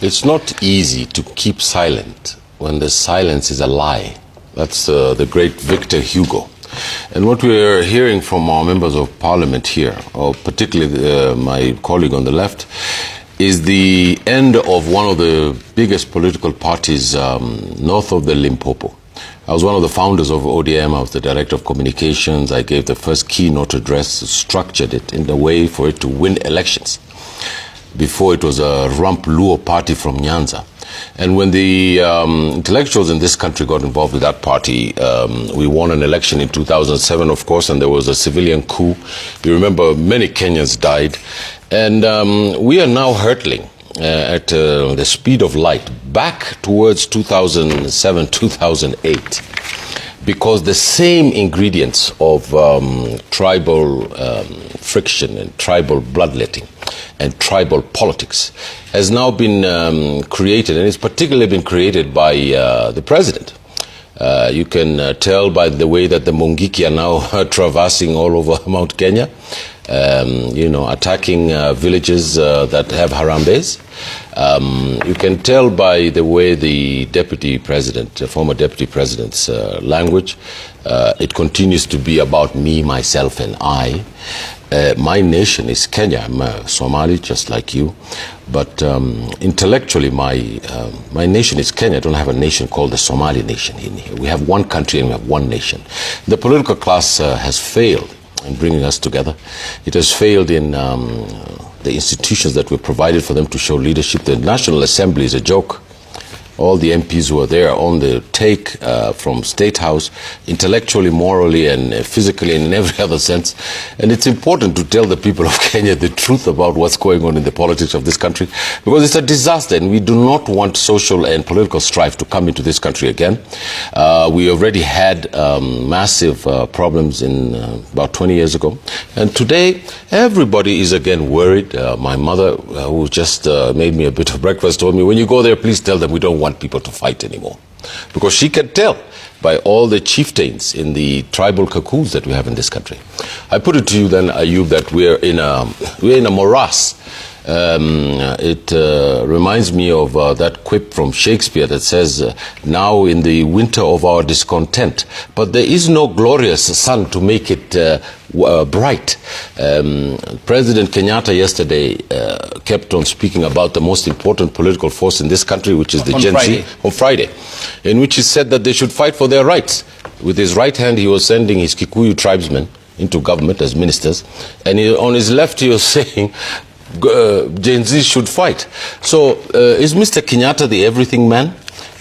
It's not easy to keep silent when the silence is a lie. That's the great Victor Hugo. And what we're hearing from our members of parliament here, or particularly my colleague on the left, is the end of one of the biggest political parties north of the Limpopo. I was one of the founders of ODM. I was the director of communications. I gave the first keynote address, structured it in the way for it to win elections. Before it was a Rump Luo party from Nyanza. And when the intellectuals in this country got involved with that party, we won an election in 2007, of course, and there was a civilian coup. You remember many Kenyans died. And we are now hurtling at the speed of light back towards 2007, 2008. Because the same ingredients of tribal friction and tribal bloodletting and tribal politics has now been created, and it's particularly been created by the president. You can tell by the way that the Mungiki are now traversing all over Mount Kenya, attacking villages that have Harambes. You can tell by the way the deputy president, former deputy president's language, it continues to be about me, myself, and I. My nation is Kenya. I'm a Somali, just like you. But intellectually, my nation is Kenya. I don't have a nation called the Somali nation in here. We have one country and we have one nation. The political class has failed in bringing us together. It has failed in the institutions that were provided for them to show leadership. The National Assembly is a joke. All the MPs who are there on the take from State House, intellectually, morally, and physically, and in every other sense. And it's important to tell the people of Kenya the truth about what's going on in the politics of this country, because it's a disaster, and we do not want social and political strife to come into this country again. We already had massive problems in about 20 years ago. And today, everybody is again worried. My mother, who just made me a bit of breakfast, told me, when you go there, please tell them we don't want people to fight anymore, because she can tell by all the chieftains in the tribal cocoons that we have in this country. I put it to you then, Ayub, that we're in a morass. It reminds me of that quip from Shakespeare that says, now in the winter of our discontent, but there is no glorious sun to make it bright. President Kenyatta yesterday kept on speaking about the most important political force in this country, which is the Gen Z, on Friday, in which he said that they should fight for their rights. With his right hand, he was sending his Kikuyu tribesmen into government as ministers, and on his left, he was saying, Gen Z should fight. So is Mr. Kenyatta the everything man?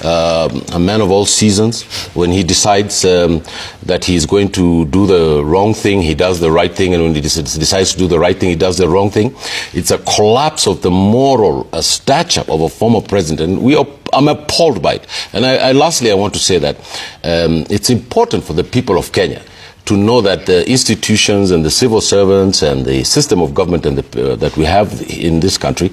A man of all seasons? When he decides that he's going to do the wrong thing, he does the right thing, and when he decides to do the right thing, he does the wrong thing. It's a collapse of the moral stature of a former president, and I'm appalled by it. And lastly, I want to say that it's important for the people of Kenya to know that the institutions and the civil servants and the system of government and that we have in this country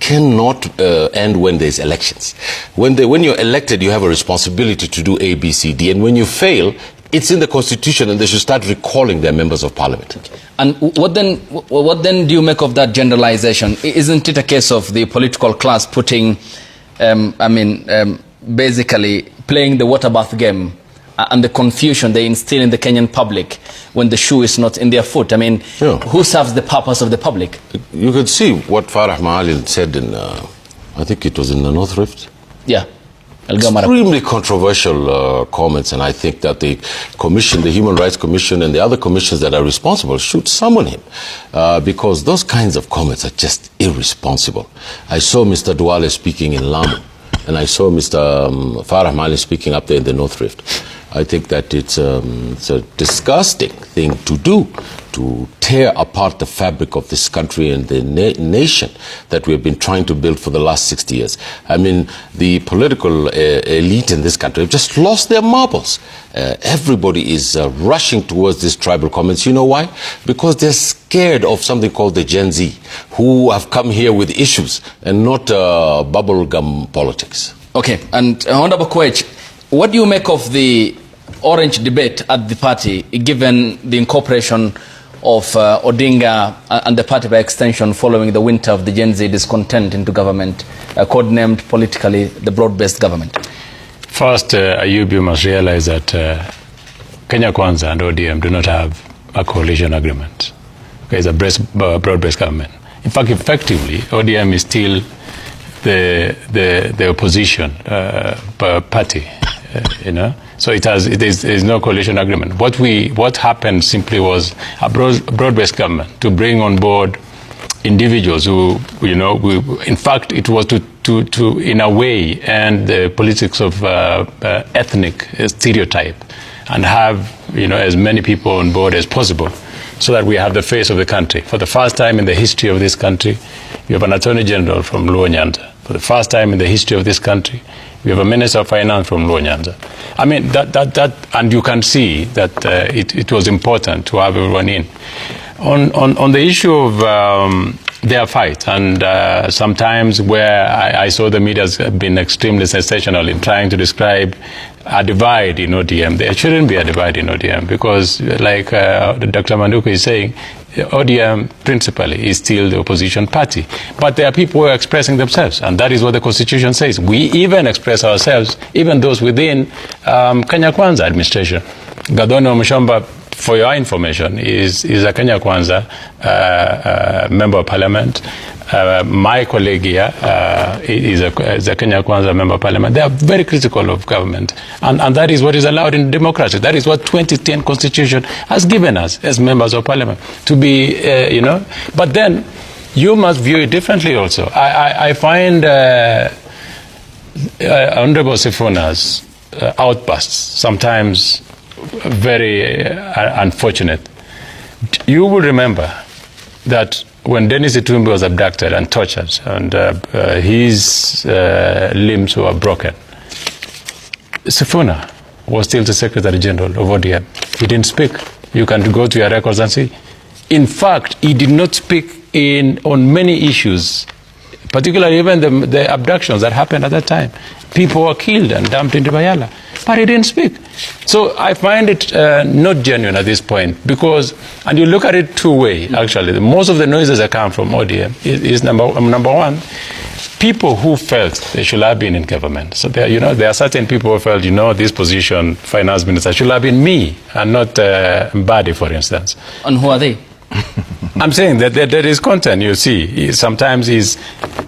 cannot end when there's elections. When you're elected, you have a responsibility to do A, B, C, D, and when you fail, it's in the Constitution, and they should start recalling their members of parliament. And what then do you make of that generalization? Isn't it a case of the political class putting, basically playing the water bath game, and the confusion they instill in the Kenyan public when the shoe is not in their foot? I mean, who serves the purpose of the public? You could see what Farah Maalim said in, I think it was in the North Rift. Yeah. Extremely controversial comments, and I think that the Commission, the Human Rights Commission, and the other commissions that are responsible should summon him, because those kinds of comments are just irresponsible. I saw Mr. Duale speaking in Lamu, and I saw Mr. Farah Maalim speaking up there in the North Rift. I think that it's a disgusting thing to do, to tear apart the fabric of this country and the nation that we've been trying to build for the last 60 years. I mean, the political elite in this country have just lost their marbles. Everybody is rushing towards these tribal comments. You know why? Because they're scared of something called the Gen Z, who have come here with issues and not bubblegum politics. Okay, and Honorable Kwech, what do you make of the orange debate at the party, given the incorporation of Odinga and the party by extension following the winter of the Gen Z discontent into government, codenamed politically the broad-based government? First, Ayub, you must realize that Kenya Kwanza and ODM do not have a coalition agreement. Okay, it's a broad-based government. In fact, effectively, ODM is still the opposition party, you know. So it is no coalition agreement. What happened simply was a broad-based government to bring on board individuals who, you know, in fact, it was to in a way end the politics of ethnic stereotype and have, you know, as many people on board as possible, so that we have the face of the country. For the first time in the history of this country, we have an Attorney General from Luo Nyanza. For the first time in the history of this country, we have a Minister of Finance from Luo Nyanza. I mean, and you can see that it was important to have everyone in. On the issue of their fight, and sometimes where I saw the media has been extremely sensational in trying to describe a divide in ODM. There shouldn't be a divide in ODM because, like Dr. Manduku is saying, ODM principally is still the opposition party. But there are people who are expressing themselves, and that is what the Constitution says. We even express ourselves, even those within Kenya Kwanza administration. Gadono Mushomba, for your information, is a Kenya Kwanza member of parliament. My colleague here is a Kenya Kwanza member of parliament. They are very critical of government, and that is what is allowed in democracy. That is what 2010 Constitution has given us as members of parliament to be, you know. But then you must view it differently also. I find Honorable Sifona's outbursts sometimes very unfortunate. You will remember that when Dennis Itumbi was abducted and tortured and his limbs were broken, Sifuna was still the Secretary General of ODM. He didn't speak. You can go to your records and see. In fact, he did not speak on many issues, particularly even the abductions that happened at that time. People were killed and dumped into Bayala, but he didn't speak. So I find it not genuine at this point because, and you look at it two-way, actually. Most of the noises that come from ODM is number one, people who felt they should have been in government. So there, you know, there are certain people who felt, you know, this position, finance minister, should have been me and not Mbadi, for instance. And who are they? I'm saying that there is content, you see. Sometimes it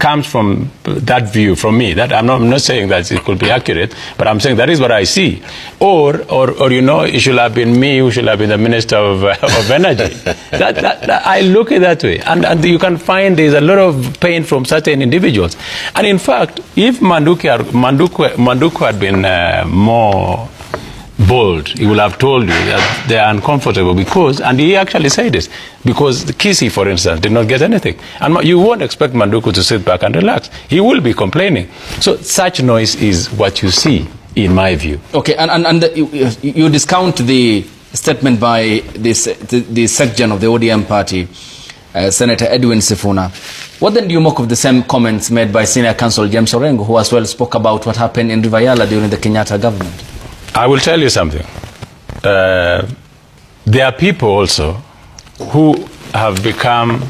comes from that view, from me. That I'm not saying that it could be accurate, but I'm saying that is what I see. Or you know, it should have been me who should have been the Minister of Energy. that I look at it that way. And you can find there's a lot of pain from certain individuals. And in fact, if Manduku had been more bold, he will have told you that they are uncomfortable because, and he actually said this, because Kisi, for instance, did not get anything. And you won't expect Manduku to sit back and relax. He will be complaining. So such noise is what you see, in my view. Okay, and you discount the statement by the SecGen of the ODM party, Senator Edwin Sifuna. What then do you make of the same comments made by Senior Counsel James Orengo, who as well spoke about what happened in Rivayala during the Kenyatta government? I will tell you something. There are people also who have become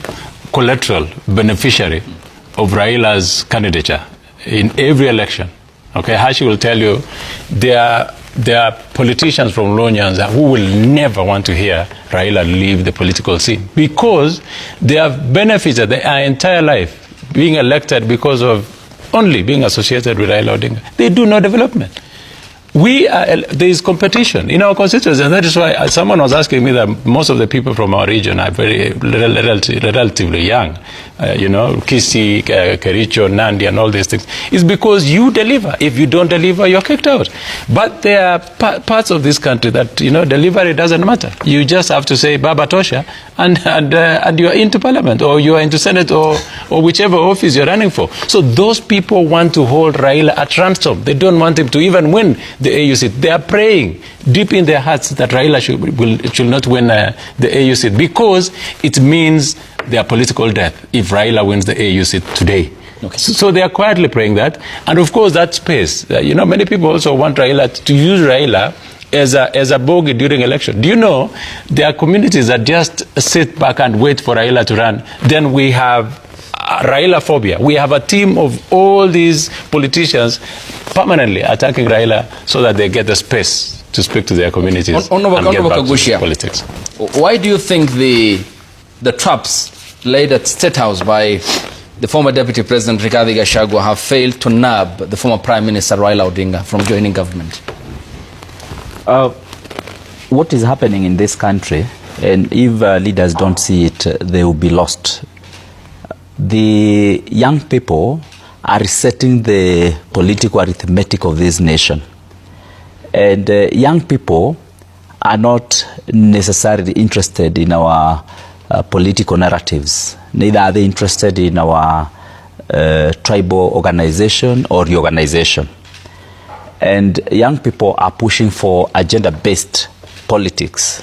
collateral beneficiary of Raila's candidature in every election. Okay, Hashi will tell you there are politicians from Luo Nyanza who will never want to hear Raila leave the political scene because they have benefited their entire life being elected because of only being associated with Raila Odinga. They do no development. There is competition in our constituency, and that is why someone was asking me that most of the people from our region are very relatively young. You know, Kisi, Kericho, Nandi, and all these things. It's because you deliver. If you don't deliver, you're kicked out. But there are parts of this country that, you know, delivery doesn't matter. You just have to say Baba Tosha, and you are into parliament, or you are into Senate, or whichever office you're running for. So those people want to hold Raila at ransom. They don't want him to even win the AU seat. They are praying deep in their hearts that Raila should not win the AU seat because it means their political death if Raila wins the AU seat today. Okay. So they are quietly praying that. And of course that space, you know, many people also want Raila to use Raila as a bogey during election. Do you know there are communities that just sit back and wait for Raila to run? Then we have Raila phobia. We have a team of all these politicians permanently attacking Raila so that they get the space to speak to their communities and get back to politics. Why do you think the traps laid at State House by the former Deputy President Rigathi Gachagua have failed to nab the former Prime Minister Raila Odinga from joining government? What is happening in this country, and if leaders don't see it, they will be lost. The young people are resetting the political arithmetic of this nation. And young people are not necessarily interested in our political narratives. Neither are they interested in our tribal organization or reorganization. And young people are pushing for agenda-based politics.